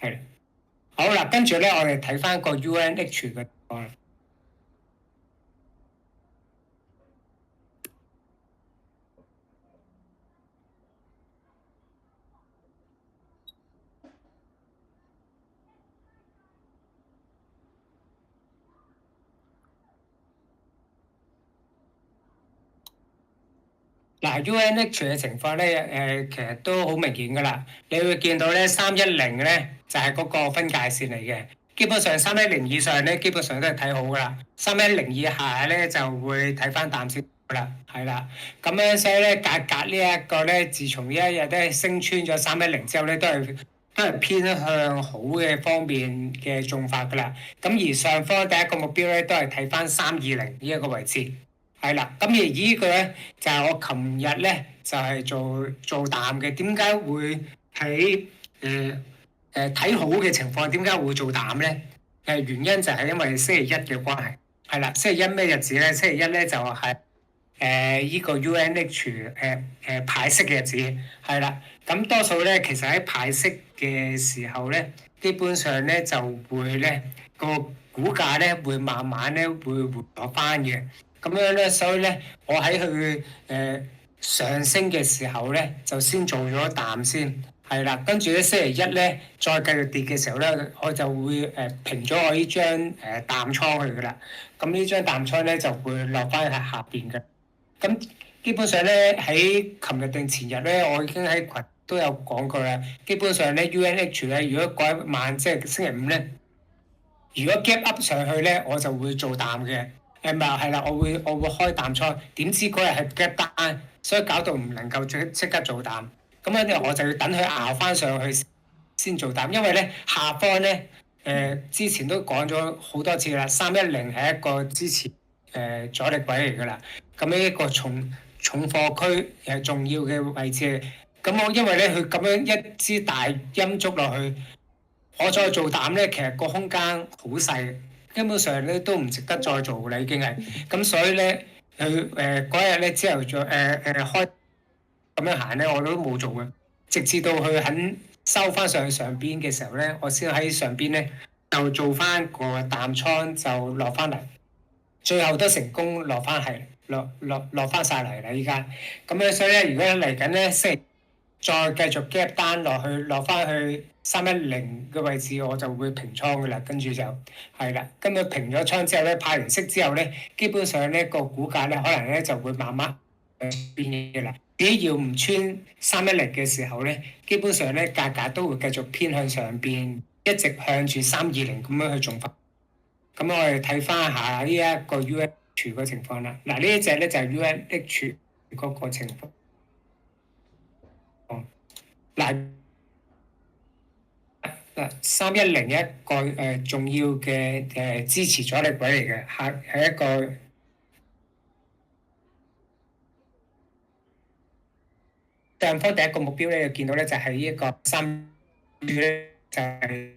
係。好啦，跟住咧，我哋睇翻個 UNH 嘅情況。嗱，UNH 嘅情況咧，其實都好明顯噶啦。你會見到咧310咧就係、是、嗰個分界線嚟嘅。基本上310以上咧，基本上都係睇好噶啦。310以下咧就會睇翻淡少少啦，係啦。咁樣所以咧，價格呢一個咧，自從呢一日咧升穿咗310之後咧，都係偏向好嘅方面嘅做法噶啦。咁而上方第一個目標咧，都係睇翻320呢一個位置。係啦，咁而呢個咧就係、是、我琴日咧就係、是、做淡嘅。點解會喺睇好嘅情況？點解會做淡咧？原因就係因為星期一嘅關係。係啦，星期一咩日子咧？星期一咧就係依個 UNH 派息嘅日子。係啦，咁多數咧其實喺派息嘅時候咧，基本上咧就會咧個股價咧會慢慢咧會回落翻嘅。咁樣咧，所以咧，我喺佢上升嘅時候咧，就先做咗淡先，係啦。跟住咧，星期一咧，再繼續跌嘅時候咧，我就會平咗我呢張淡倉去噶啦。咁呢張淡倉咧就會落翻喺下邊嘅。咁基本上咧，喺琴日定前日咧，我已經喺群都有講過啦。基本上咧，UNH 咧，如果嗰一晚即係星期五咧，如果 gap up 上去咧，我就會做淡嘅。咪係啦，我會開淡倉，點知嗰日係 gap down，所以搞到唔能夠即刻做淡。咁樣我就要等佢熬翻上去先做淡，因為咧下方咧之前都講咗好多次啦，310係一個支持阻力位嚟㗎啦。咁呢一個重貨區係重要嘅位置。咁我因為咧佢咁樣一支大陰燭落去。我再做膽咧，其實個空間好細，根本上咧都唔值得再做啦，已經係。咁所以咧，佢嗰日咧之後再開咁樣行咧，我都冇做嘅。直至到佢肯收翻上去上邊嘅時候咧，我先喺上邊咧就做翻個淡倉就落翻嚟，最後都成功落翻係落翻晒嚟啦依家。咁樣所以咧，如果嚟緊咧星期再繼續 gap 單落去，落翻去310嘅位置，我就會平倉嘅啦。跟住就係啦，今日平咗倉之後咧，派完息之後咧，基本上咧個股價咧可能咧就會慢慢變嘅啦。只要唔穿310嘅時候咧，基本上咧價格都會繼續偏向上邊，一直向住320咁樣去做法。咁我哋睇翻下呢一個 UNH 個情況啦。嗱，呢一隻咧就係 UNH 嗰個情況。嗱310一個重要嘅支持阻力位嚟嘅，係一個上方第一個目標咧，見到咧就係呢一個3咧就係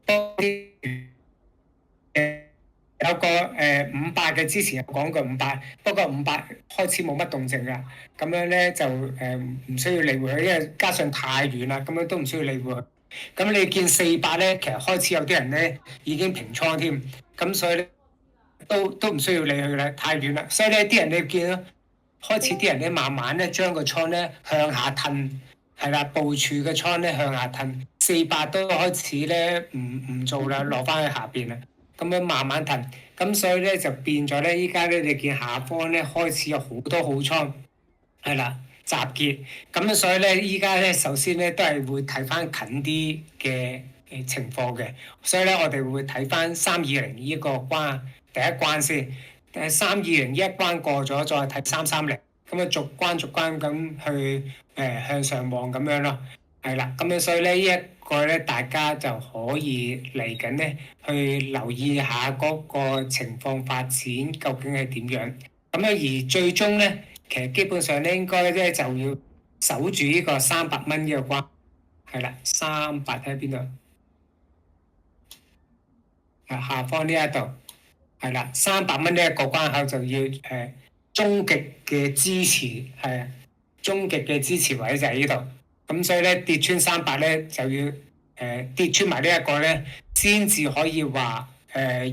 多啲有個500嘅之前有講過500，不過500開始冇乜動靜啦。咁樣咧就唔需要理會佢，因為加上太遠啦，咁樣都唔需要理會佢。咁你見400咧，其實開始有啲人咧已經平倉添，咁所以咧都唔需要理佢啦，太遠啦。所以咧啲人你見到開始啲人咧慢慢咧將個倉咧向下褪，係啦，部署嘅倉咧向下褪，400都開始咧唔做啦，落翻去下邊啦。咁樣慢慢騰，咁所以咧就變咗咧，依家咧你見下方咧開始有好多好倉，係啦，集結，咁所以咧依家咧首先咧都係會睇翻近啲嘅情況嘅，所以咧我哋會睇翻320呢一個關第一關先，320呢一關過咗再睇330，咁啊逐關咁去向上望咁樣咯。係啦，咁樣所以咧，呢一個咧，大家就可以嚟緊咧，去留意下嗰個情況發展究竟係點樣。咁樣而最終咧，其實基本上咧，應該咧就要守住呢個300蚊呢個關。係啦，300喺邊度？下方呢一度。係啦，300蚊呢一個關口就要終極嘅支持，係啊，終極嘅支持位就喺呢度。咁所以咧跌穿300咧就要跌穿埋呢一個咧，先至可以話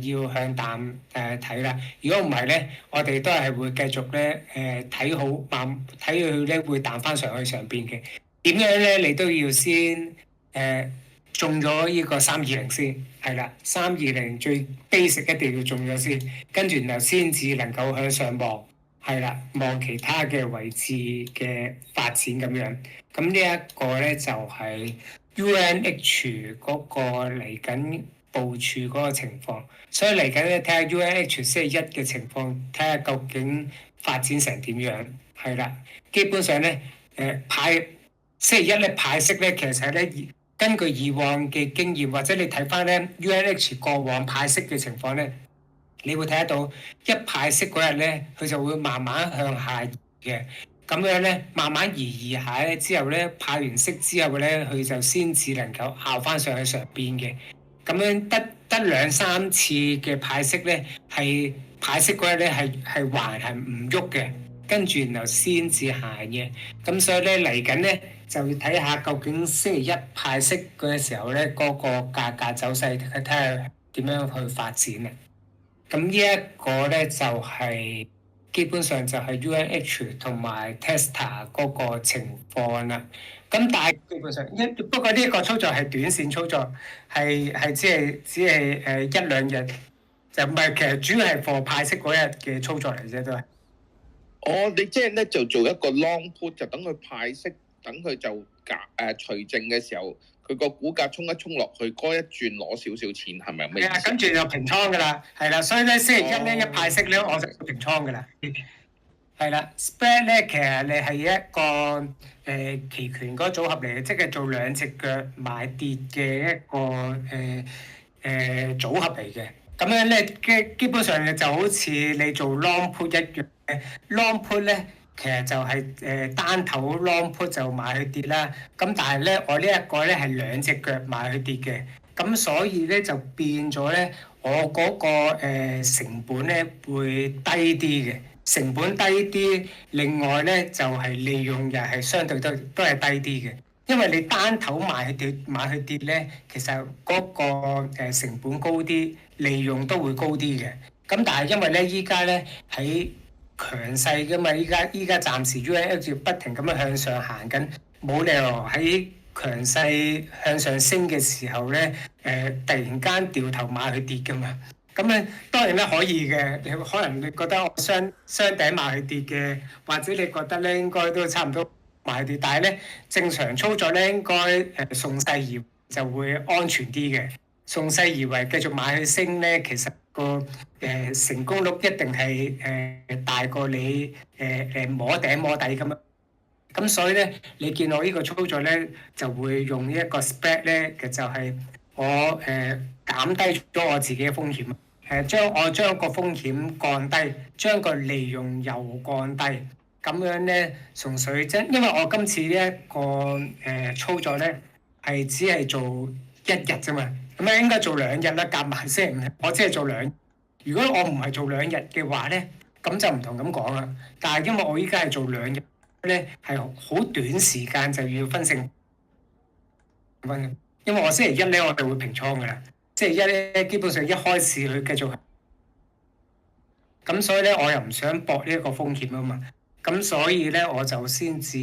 要向淡睇啦。如果唔係咧，我哋都係會繼續咧睇好睇佢咧會彈翻上去上邊嘅。點樣咧？你都要先誒中咗呢個320先，係啦，320最 basic 一定要中咗先，跟住然後先至能夠向上望，係啦，望其他嘅位置嘅發展咁樣。咁呢一個咧就係 UNH 嗰個嚟緊部署嗰個情況，所以嚟緊咧睇下 UNH 星期一嘅情況，睇下究竟發展成點樣，係啦，基本上咧星期一咧派息咧，其實咧根據以往嘅經驗，或者你睇翻咧 UNH 過往派息嘅情況咧，你會睇得到一派息嗰日咧，佢就會慢慢向下移嘅。咁樣咧，慢慢移下咧之後咧，派完息之後咧，佢就先至能夠拗翻上去上邊嘅。咁樣得兩三次嘅派息咧，係派息嗰日咧係還係唔喐嘅，跟住然後先至行嘅。咁所以咧嚟緊咧就要睇下究竟星期一派息嗰個時候咧，嗰個價格走勢睇下點樣去發展啊！咁呢一個咧就係基本上就係 UNH 同埋 Tesla 嗰個情況啦。咁但係基本上不過呢一個操作係短線操作，係只係一兩日，就唔係其實主要係貨派息嗰日嘅操作嚟啫，都係。哦，你即係咧就做一個 long put，就等佢派息，等佢就除淨嘅時候，佢個股價衝一衝落去，嗰一轉攞少少錢，係咪咁嘅意思？係啊，跟住就平倉㗎啦，係啦，所以咧星期一咧一派息咧，我就平倉㗎啦。係啦，spread 咧其實你係一個期權嗰個組合嚟嘅，即係做兩隻腳買跌嘅一個組合嚟嘅。咁樣咧基本上就好似你做 long put 一樣嘅，long put 咧其實就係單頭 long put 就買去跌啦。咁但係咧我呢一個咧係兩隻腳買去跌嘅，咁所以咧就變咗咧我嗰個成本咧會低啲嘅。成本低啲，另外咧就係利用又係相對都係低啲嘅，因為你單頭買去跌咧，其實嗰個成本高啲，利用都會高啲嘅。咁但係因為咧依家咧喺強勢㗎嘛，依家暫時 UNH 不停咁樣向上行緊，冇理由喺強勢向上升嘅時候咧，突然間掉頭買去跌㗎嘛。咁咧當然咧可以嘅，你可能你覺得我雙頂買去跌嘅，或者你覺得咧應該都差唔多買跌，但係咧正常操作咧應該順勢而就會安全啲嘅，順勢而為繼續買去升咧，其實個成功率一定係大過你摸頂摸底咁樣。咁所以咧，你見我呢個操作咧就會用呢一個 spread 咧嘅就係我減低咗我自己嘅風險。將個風險降低，將個利潤又降低，咁樣咧純粹即因為我今次呢一個操作咧係只係做一日啫嘛，咁咧應該做2日啦，夾埋星期五，我只係做2日。如果我唔係做2日嘅話咧，咁就唔同咁講啦。但係因為我依家係做2日咧，係好短時間就要分成，因為我星期一咧我就會平倉噶啦。星期一咧，基本上一開始佢繼續，咁所以咧我又唔想搏呢一個風險啊嘛，咁所以咧我就先至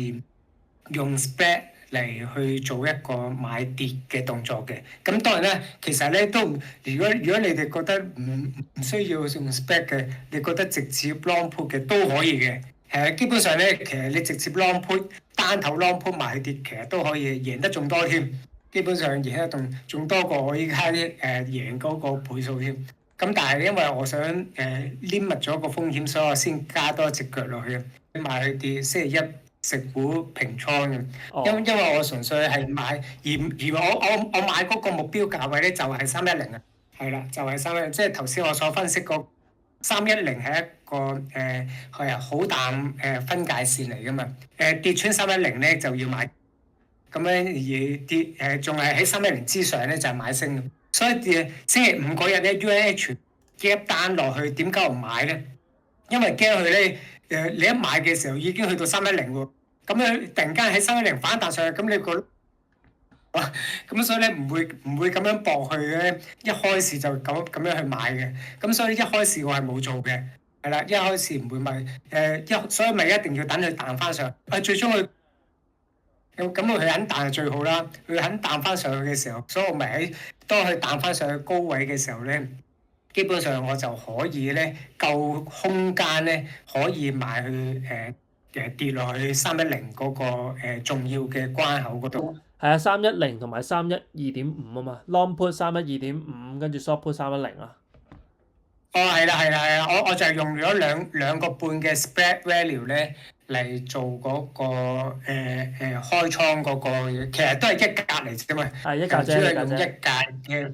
用 spread 嚟去做一個買跌嘅動作嘅。咁當然啦，其實咧都如果你哋覺得唔需要用 spread 嘅，你覺得直接 long put 嘅都可以嘅。基本上咧，其實你直接 long put 單頭 long put 買跌，其實都可以贏得仲多添。基本上贏得仲多過我依家贏嗰個倍數添。咁但係因為我想limit咗個風險，所以我先加多一隻腳落去，買去跌。星期一食股平倉嘅，因為我純粹係買而我買嗰個目標價位咧就係310啊，係啦，就係310，即係頭先我所分析個310係一個係好淡分界線嚟噶嘛。跌穿310咧就要買。咁樣而跌仲係喺310之上咧就係買升，所以星期五嗰日咧 UNH gap 單落去，點解唔買咧？因為驚佢咧你一買嘅時候已經去到310喎，咁樣突然間喺310反彈上去，咁你個咁所以咧唔會咁樣搏去咧，一開始就咁樣去買嘅。咁所以一開始我係冇做嘅，係啦，一開始唔會買所以咪一定要等佢彈翻上。最終佢咁佢肯彈係最好啦。佢肯彈翻上去嘅時候，所以我咪喺當佢彈翻上去高位嘅時候咧，基本上我就可以咧夠空間咧可以買去跌落去310嗰個重要嘅關口嗰度。係啊，310同埋312.5啊嘛，long put 312.5，跟住 short put 310啊。係啦，我就係用咗兩個半嘅 spread value 咧嚟做嗰個開倉嗰個嘢，其實都係一格嚟啫嘛。係一格啫，主要係用一格嘅